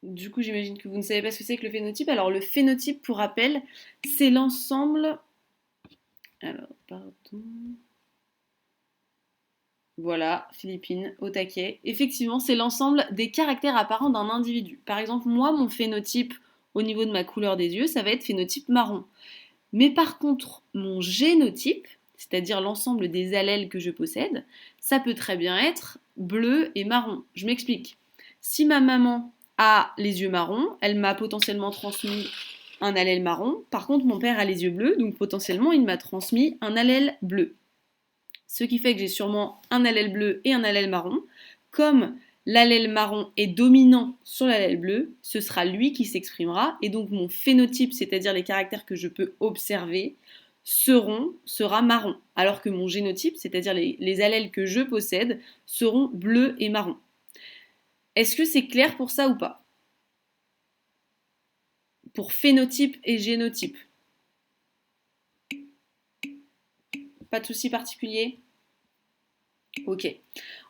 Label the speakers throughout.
Speaker 1: Du coup, j'imagine que vous ne savez pas ce que c'est que le phénotype. Alors, le phénotype, pour rappel, c'est l'ensemble. Alors, pardon. Voilà, Philippine, au taquet. Effectivement, c'est l'ensemble des caractères apparents d'un individu. Par exemple, moi, mon phénotype au niveau de ma couleur des yeux, ça va être phénotype marron. Mais par contre, mon génotype, c'est-à-dire l'ensemble des allèles que je possède, ça peut très bien être bleu et marron. Je m'explique. Si ma maman a les yeux marrons, elle m'a potentiellement transmis un allèle marron. Par contre, mon père a les yeux bleus, donc potentiellement, il m'a transmis un allèle bleu. Ce qui fait que j'ai sûrement un allèle bleu et un allèle marron. Comme l'allèle marron est dominant sur l'allèle bleu, ce sera lui qui s'exprimera, et donc mon phénotype, c'est-à-dire les caractères que je peux observer, sera marron, alors que mon génotype, c'est-à-dire les allèles que je possède, seront bleus et marron. Est-ce que c'est clair pour ça ou pas? Pour phénotype et génotype. Pas de souci particulier? Ok.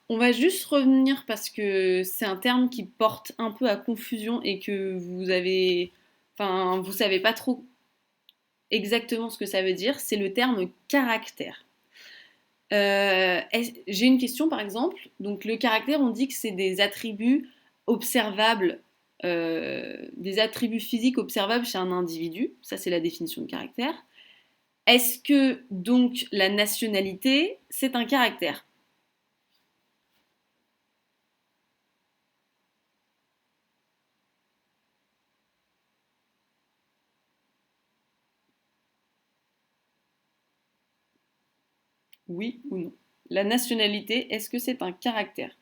Speaker 1: On va juste revenir parce que c'est un terme qui porte un peu à confusion et que vous savez pas trop exactement ce que ça veut dire. C'est le terme caractère. J'ai une question par exemple. Donc le caractère, on dit que c'est des attributs observables, des attributs physiques observables chez un individu. Ça c'est la définition de caractère. Est-ce que donc la nationalité, c'est un caractère? Oui ou non? La nationalité, est-ce que c'est un caractère?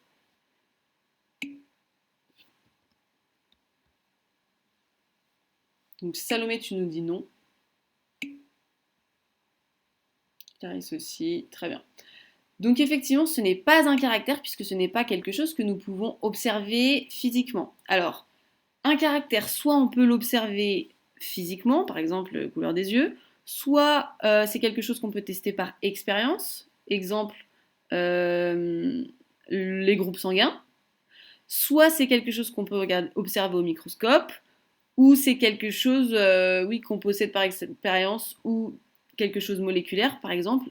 Speaker 1: Donc Salomé, tu nous dis non. Clarisse aussi, très bien. Donc effectivement, ce n'est pas un caractère puisque ce n'est pas quelque chose que nous pouvons observer physiquement. Alors, un caractère, soit on peut l'observer physiquement, par exemple couleur des yeux, soit c'est quelque chose qu'on peut tester par expérience, exemple euh, les groupes sanguins, soit c'est quelque chose qu'on peut observer au microscope, ou c'est quelque chose, oui, qu'on possède par expérience, ou quelque chose moléculaire, par exemple,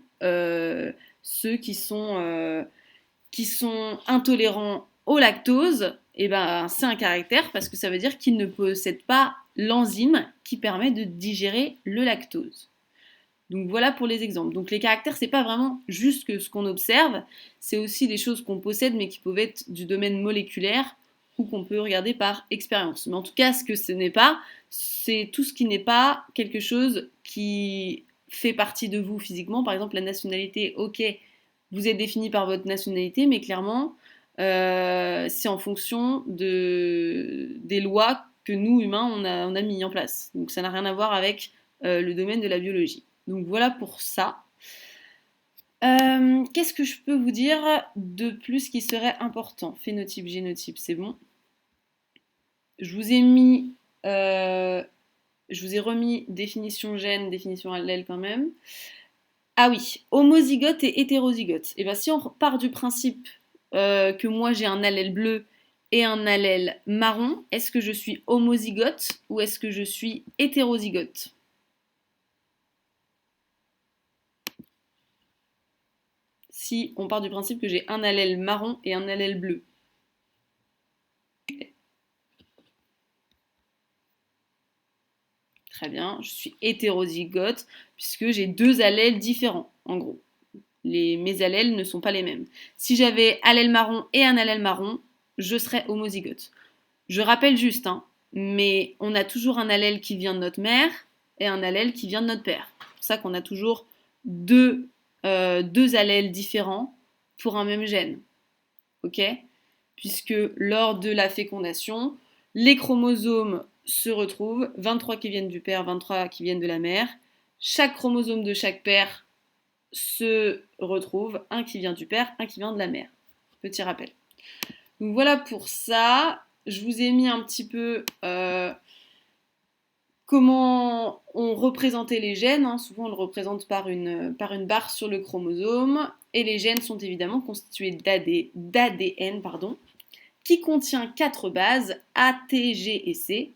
Speaker 1: ceux qui sont intolérants au lactose, et ben, c'est un caractère parce que ça veut dire qu'ils ne possèdent pas l'enzyme qui permet de digérer le lactose. Donc voilà pour les exemples. Donc les caractères, c'est pas vraiment juste que ce qu'on observe, c'est aussi des choses qu'on possède mais qui peuvent être du domaine moléculaire ou qu'on peut regarder par expérience. Mais en tout cas, ce que ce n'est pas, c'est tout ce qui n'est pas quelque chose qui fait partie de vous physiquement. Par exemple, la nationalité, ok, vous êtes défini par votre nationalité, mais clairement, c'est en fonction des lois que nous, humains, on a mis en place. Donc ça n'a rien à voir avec le domaine de la biologie. Donc voilà pour ça. Qu'est-ce que je peux vous dire de plus qui serait important? Phénotype, génotype, c'est bon. Je vous ai mis, je vous ai remis définition gène, définition allèle quand même. Ah oui, homozygote et hétérozygote. Et bien si on part du principe que moi j'ai un allèle bleu et un allèle marron, est-ce que je suis homozygote ou est-ce que je suis hétérozygote? Si on part du principe que j'ai un allèle marron et un allèle bleu. Très bien, je suis hétérozygote puisque j'ai deux allèles différents, en gros. Mes allèles ne sont pas les mêmes. Si j'avais allèle marron et un allèle marron, je serais homozygote. Je rappelle juste, hein, mais on a toujours un allèle qui vient de notre mère et un allèle qui vient de notre père. C'est pour ça qu'on a toujours deux allèles différents pour un même gène. Ok? Puisque lors de la fécondation, les chromosomes se retrouvent, 23 qui viennent du père, 23 qui viennent de la mère. Chaque chromosome de chaque père se retrouve, un qui vient du père, un qui vient de la mère. Petit rappel. Donc voilà pour ça. Je vous ai mis un petit peu comment on représentait les gènes. Hein. Souvent on le représente par une barre sur le chromosome. Et les gènes sont évidemment constitués d'ADN, pardon. qui contient 4 bases, A, T, G et C.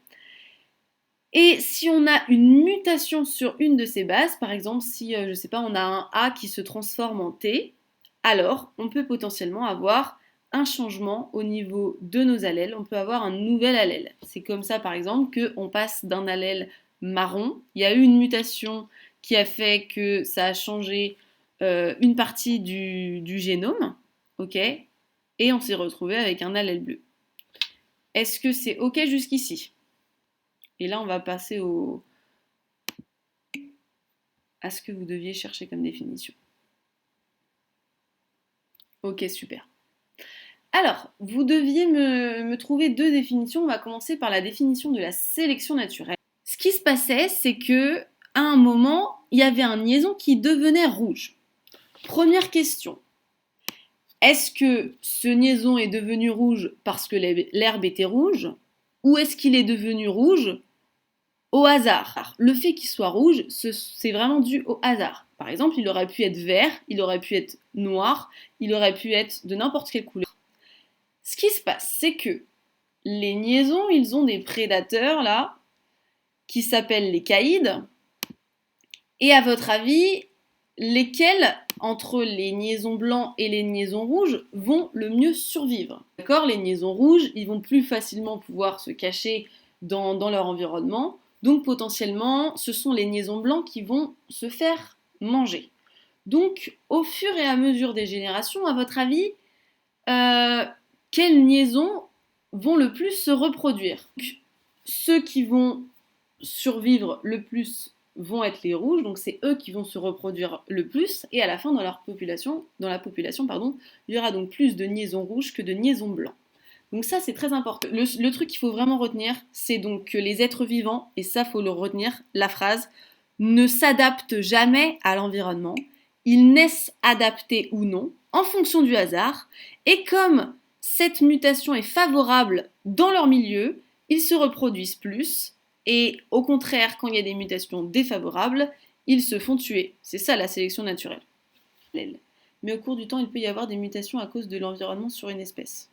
Speaker 1: Et si on a une mutation sur une de ces bases, par exemple si, je ne sais pas, on a un A qui se transforme en T, alors on peut potentiellement avoir un changement au niveau de nos allèles, on peut avoir un nouvel allèle. C'est comme ça par exemple qu'on passe d'un allèle marron, il y a eu une mutation qui a fait que ça a changé une partie du génome, ok, et on s'est retrouvé avec un allèle bleu. Est-ce que c'est ok jusqu'ici? Et là, on va passer à ce que vous deviez chercher comme définition. Ok, super. Alors, vous deviez me trouver 2 définitions. On va commencer par la définition de la sélection naturelle. Ce qui se passait, c'est que à un moment, il y avait un niaison qui devenait rouge. Première question. Est-ce que ce niaison est devenu rouge parce que l'herbe était rouge, ou est-ce qu'il est devenu rouge au hasard? Le fait qu'il soit rouge, c'est vraiment dû au hasard. Par exemple, il aurait pu être vert, il aurait pu être noir, il aurait pu être de n'importe quelle couleur. Ce qui se passe, c'est que les niaisons, ils ont des prédateurs là, qui s'appellent les caïds. Et à votre avis, lesquels, entre les niaisons blancs et les niaisons rouges, vont le mieux survivre? D'accord, les niaisons rouges, ils vont plus facilement pouvoir se cacher dans leur environnement. Donc potentiellement, ce sont les niaisons blancs qui vont se faire manger. Donc, au fur et à mesure des générations, à votre avis, quelles liaisons vont le plus se reproduire? Donc, ceux qui vont survivre le plus vont être les rouges, donc c'est eux qui vont se reproduire le plus, et à la fin, dans la population, il y aura donc plus de niaisons rouges que de niaisons blancs. Donc ça, c'est très important. Le truc qu'il faut vraiment retenir, c'est donc que les êtres vivants, et ça, faut le retenir, la phrase, ne s'adaptent jamais à l'environnement. Ils naissent adaptés ou non, en fonction du hasard, et comme cette mutation est favorable dans leur milieu, ils se reproduisent plus, et au contraire, quand il y a des mutations défavorables, ils se font tuer. C'est ça la sélection naturelle. Mais au cours du temps, il peut y avoir des mutations à cause de l'environnement sur une espèce.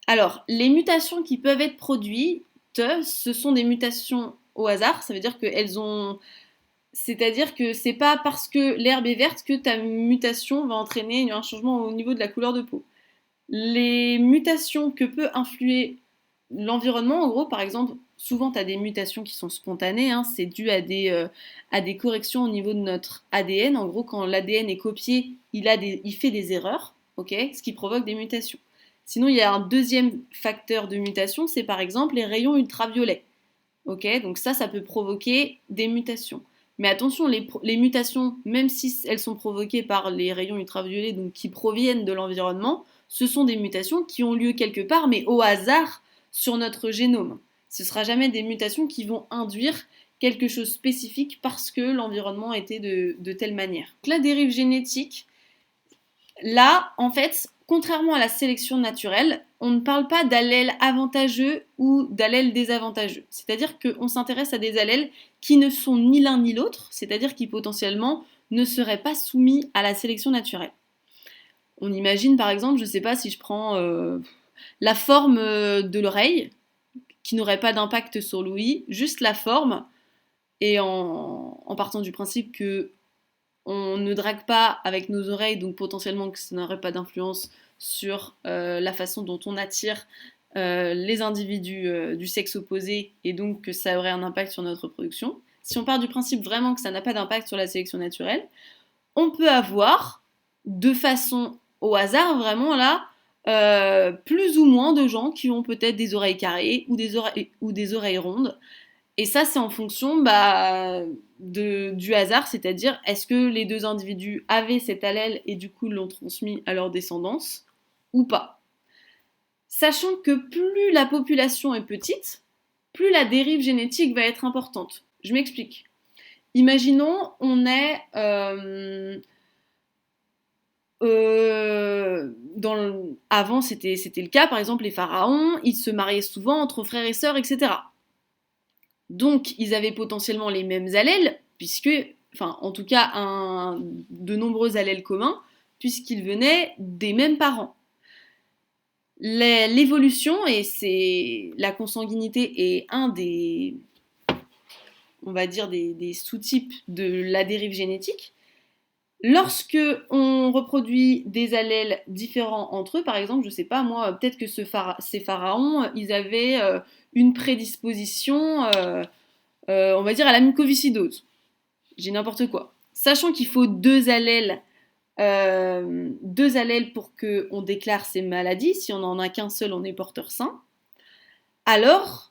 Speaker 1: Alors, les mutations qui peuvent être produites, ce sont des mutations au hasard, ça veut dire qu'elles ont... C'est-à-dire que c'est pas parce que l'herbe est verte que ta mutation va entraîner un changement au niveau de la couleur de peau. Les mutations que peut influer l'environnement, en gros, par exemple, souvent tu as des mutations qui sont spontanées, hein, c'est dû à des corrections au niveau de notre ADN. En gros, quand l'ADN est copié, il fait des erreurs, okay, ce qui provoque des mutations. Sinon, il y a un deuxième facteur de mutation, c'est par exemple les rayons ultraviolets. Okay, donc ça peut provoquer des mutations. Mais attention, les mutations, même si elles sont provoquées par les rayons ultraviolets, donc qui proviennent de l'environnement, ce sont des mutations qui ont lieu quelque part, mais au hasard sur notre génome. Ce ne sera jamais des mutations qui vont induire quelque chose de spécifique parce que l'environnement était de telle manière. Donc, la dérive génétique, là, en fait, contrairement à la sélection naturelle, on ne parle pas d'allèles avantageux ou d'allèles désavantageux. C'est-à-dire qu'on s'intéresse à des allèles qui ne sont ni l'un ni l'autre, c'est-à-dire qui potentiellement ne seraient pas soumis à la sélection naturelle. On imagine par exemple, je ne sais pas si je prends la forme de l'oreille, qui n'aurait pas d'impact sur l'ouïe, juste la forme, et en partant du principe que on ne drague pas avec nos oreilles, donc potentiellement que ça n'aurait pas d'influence sur la façon dont on attire les individus du sexe opposé, et donc que ça aurait un impact sur notre reproduction. Si on part du principe vraiment que ça n'a pas d'impact sur la sélection naturelle, on peut avoir, de façon au hasard, vraiment là, plus ou moins de gens qui ont peut-être des oreilles carrées ou des oreilles rondes. Et ça, c'est en fonction du hasard, c'est-à-dire est-ce que les deux individus avaient cet allèle et du coup l'ont transmis à leur descendance ou pas. Sachant que plus la population est petite, plus la dérive génétique va être importante. Je m'explique. Imaginons, on est avant c'était le cas, par exemple les pharaons, ils se mariaient souvent entre frères et sœurs, etc. Donc ils avaient potentiellement les mêmes allèles, en tout cas de nombreux allèles communs, puisqu'ils venaient des mêmes parents. l'évolution, et c'est la consanguinité est un des, on va dire, des sous-types de la dérive génétique. Lorsque on reproduit des allèles différents entre eux, par exemple, je sais pas moi, peut-être que ces pharaons, ils avaient une prédisposition, on va dire, à la mucoviscidose. J'ai n'importe quoi. Sachant qu'il faut deux allèles pour qu'on déclare ces maladies, si on n'en a qu'un seul, on est porteur sain, alors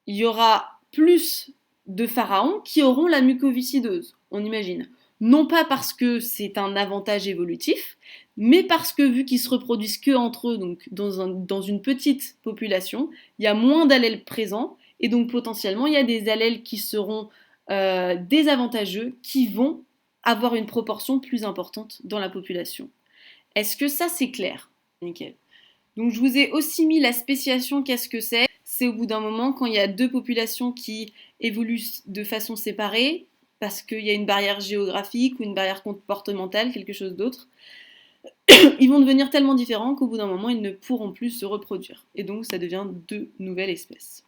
Speaker 1: il y aura plus de pharaons qui auront la mucoviscidose, on imagine. Non pas parce que c'est un avantage évolutif, mais parce que vu qu'ils se reproduisent que entre eux, donc dans une petite population, il y a moins d'allèles présents, et donc potentiellement il y a des allèles qui seront désavantageux, qui vont avoir une proportion plus importante dans la population. Est-ce que ça c'est clair? Nickel. Donc je vous ai aussi mis la spéciation, qu'est-ce que c'est? C'est au bout d'un moment quand il y a deux populations qui évoluent de façon séparée, parce qu'il y a une barrière géographique ou une barrière comportementale, quelque chose d'autre, ils vont devenir tellement différents qu'au bout d'un moment, ils ne pourront plus se reproduire. Et donc ça devient deux nouvelles espèces.